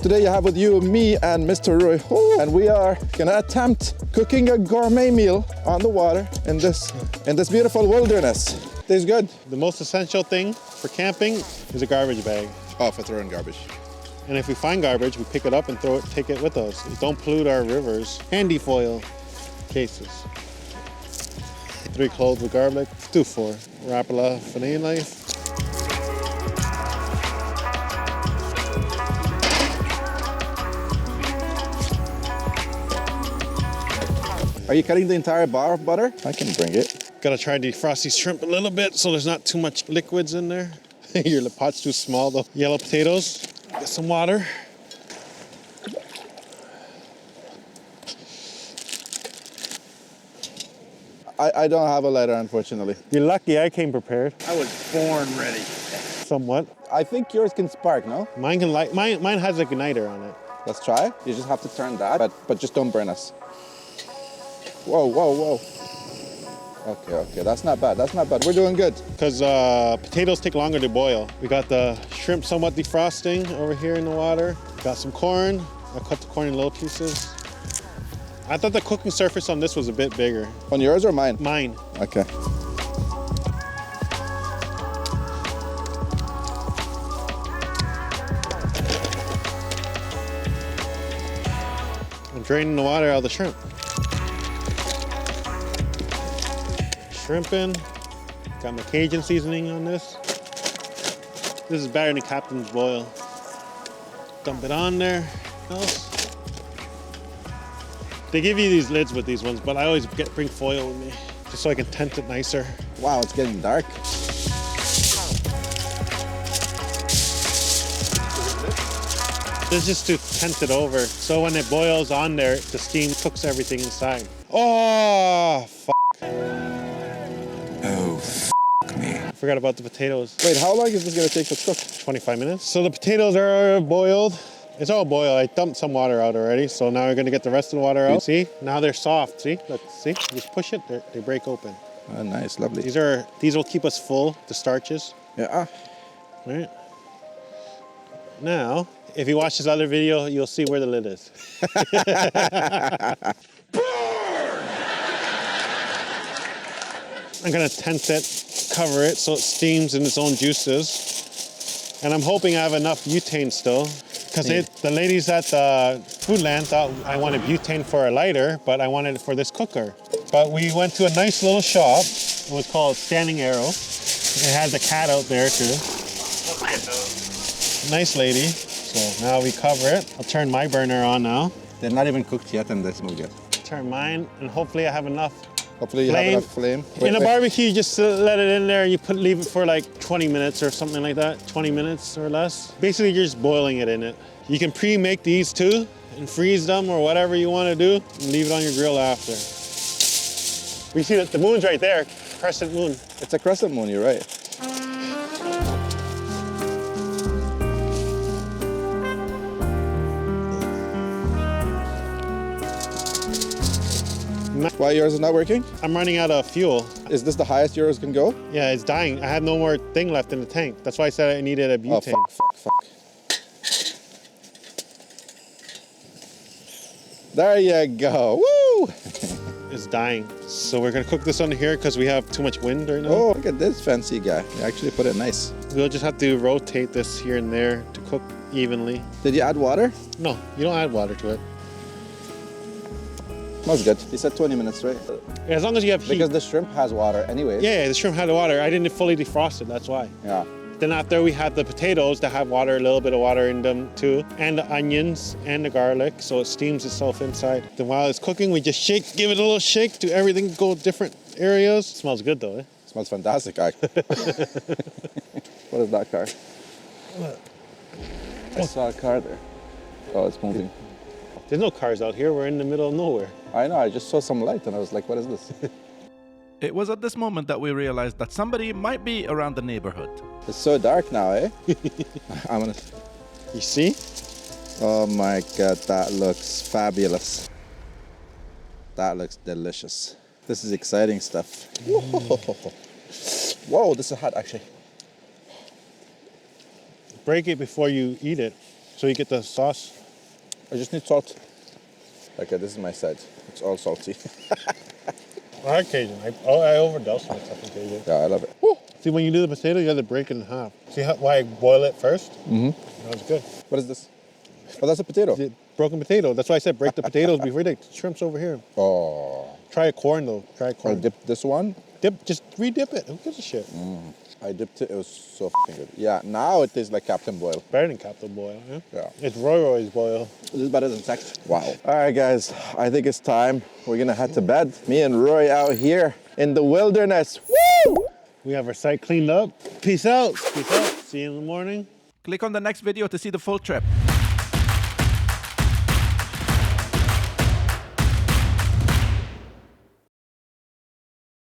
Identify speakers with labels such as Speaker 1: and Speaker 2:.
Speaker 1: Today you have with you me and Mr. Roy, and we are gonna attempt cooking a gourmet meal on the water in this beautiful wilderness. Tastes good.
Speaker 2: The most essential thing for camping is a garbage bag.
Speaker 1: Oh, for throwing garbage.
Speaker 2: And if we find garbage, we pick it up and take it with us. Don't pollute our rivers. Handy foil cases. 3 cloves of garlic, 2 4. Rapala fillet knife.
Speaker 1: Are you cutting the entire bar of butter? I can bring it.
Speaker 2: Gotta try to defrost these shrimp a little bit so there's not too much liquids in there. Your pot's too small though. Yellow potatoes, get some water.
Speaker 1: I don't have a lighter, unfortunately.
Speaker 2: You're lucky I came prepared.
Speaker 3: I was born ready.
Speaker 2: Somewhat.
Speaker 1: I think yours can spark, no?
Speaker 2: Mine can light. Mine has a igniter on it.
Speaker 1: Let's try. You just have to turn that, but just don't burn us. Whoa, whoa, whoa. Okay, that's not bad. We're doing good.
Speaker 2: Because potatoes take longer to boil. We got the shrimp somewhat defrosting over here in the water. Got some corn. I cut the corn in little pieces. I thought the cooking surface on this was a bit bigger.
Speaker 1: On yours or mine?
Speaker 2: Mine.
Speaker 1: Okay.
Speaker 2: I'm draining the water out of the shrimp. Shrimping. Got my Cajun seasoning on this. This is better than Captain's Boil. Dump it on there. Else. They give you these lids with these ones, but I always bring foil with me, just so I can tent it nicer.
Speaker 1: Wow, it's getting dark.
Speaker 2: This is just to tent it over, so when it boils on there, the steam cooks everything inside. Oh,
Speaker 3: Me.
Speaker 2: Forgot about the potatoes.
Speaker 1: Wait, how long is this gonna take to cook?
Speaker 2: 25 minutes. So the potatoes are boiled. It's all boiled. I dumped some water out already, so now we're gonna get the rest of the water out. See, now they're soft. See, look, see, just push it, they break open.
Speaker 1: Oh, nice, lovely.
Speaker 2: These will keep us full, the starches.
Speaker 1: Yeah.
Speaker 2: Right. Now, if you watch this other video, you'll see where the lid is. I'm gonna tent it, cover it so it steams in its own juices. And I'm hoping I have enough butane still. Because the ladies at the Foodland thought I wanted butane for a lighter, but I wanted it for this cooker. But we went to a nice little shop. It was called Standing Arrow. It has a cat out there too. Nice lady. So now we cover it. I'll turn my burner on now.
Speaker 1: They're not even cooked yet and they smell good.
Speaker 2: Turn mine, and hopefully I have enough.
Speaker 1: Hopefully you have enough flame.
Speaker 2: In a barbecue, you just let it in there and you leave it for like 20 minutes or something like that, 20 minutes or less. Basically, you're just boiling it in it. You can pre-make these too and freeze them or whatever you want to do and leave it on your grill after. We see that the moon's right there, crescent moon.
Speaker 1: It's a crescent moon, you're right. Why yours is not working?
Speaker 2: I'm running out of fuel.
Speaker 1: Is this the highest yours can go?
Speaker 2: Yeah, it's dying. I had no more thing left in the tank. That's why I said I needed a butane.
Speaker 1: Oh, fuck. There you go. Woo!
Speaker 2: It's dying. So we're gonna cook this under here because we have too much wind right now.
Speaker 1: Oh, look at this fancy guy. He actually put it nice.
Speaker 2: We'll just have to rotate this here and there to cook evenly.
Speaker 1: Did you add water?
Speaker 2: No, you don't add water to it.
Speaker 1: Smells good. You said 20 minutes, right?
Speaker 2: As long as you have heat.
Speaker 1: Because the shrimp has water anyways.
Speaker 2: Yeah, the shrimp had the water. I didn't fully defrost it, that's why.
Speaker 1: Yeah.
Speaker 2: Then after we had the potatoes that have water, a little bit of water in them too, and the onions and the garlic, so it steams itself inside. Then while it's cooking, we just give it a little shake to everything go different areas. Smells good though, eh?
Speaker 1: Smells fantastic, actually. What is that car? I saw a car there. Oh, it's moving.
Speaker 2: There's no cars out here. We're in the middle of nowhere.
Speaker 1: I know, I just saw some light and I was like, what is this?
Speaker 3: It was at this moment that we realized that somebody might be around the neighborhood.
Speaker 1: It's so dark now, eh? I'm gonna...
Speaker 2: You see?
Speaker 1: Oh my God, that looks fabulous. That looks delicious. This is exciting stuff. Whoa, this is hot actually.
Speaker 2: Break it before you eat it. so you get the sauce.
Speaker 1: I just need salt. Okay, this is my side. It's all salty.
Speaker 2: I like Cajun. I overdose myself in Cajun.
Speaker 1: Yeah, I love it. Woo!
Speaker 2: See, when you do the potato, you have to break it in half. See why I boil it first? Mm-hmm. That's good.
Speaker 1: What is this? Oh, that's a potato.
Speaker 2: The broken potato. That's why I said break the potatoes before the shrimp's over here.
Speaker 1: Oh.
Speaker 2: Try a corn though. Try a
Speaker 1: I'll
Speaker 2: corn.
Speaker 1: dip this one.
Speaker 2: Just re-dip it. Who gives a shit?
Speaker 1: I dipped it. It was so fucking good. Yeah, now it tastes like Captain Boyle.
Speaker 2: Better than Captain Boyle, yeah?
Speaker 1: Yeah.
Speaker 2: It's Roy's Boyle.
Speaker 1: This is better than sex. Wow. All right, guys. I think it's time. We're gonna head to bed. Me and Roy out here in the wilderness. Woo!
Speaker 2: We have our site cleaned up. Peace out. Peace out. See you in the morning.
Speaker 3: Click on the next video to see the full trip.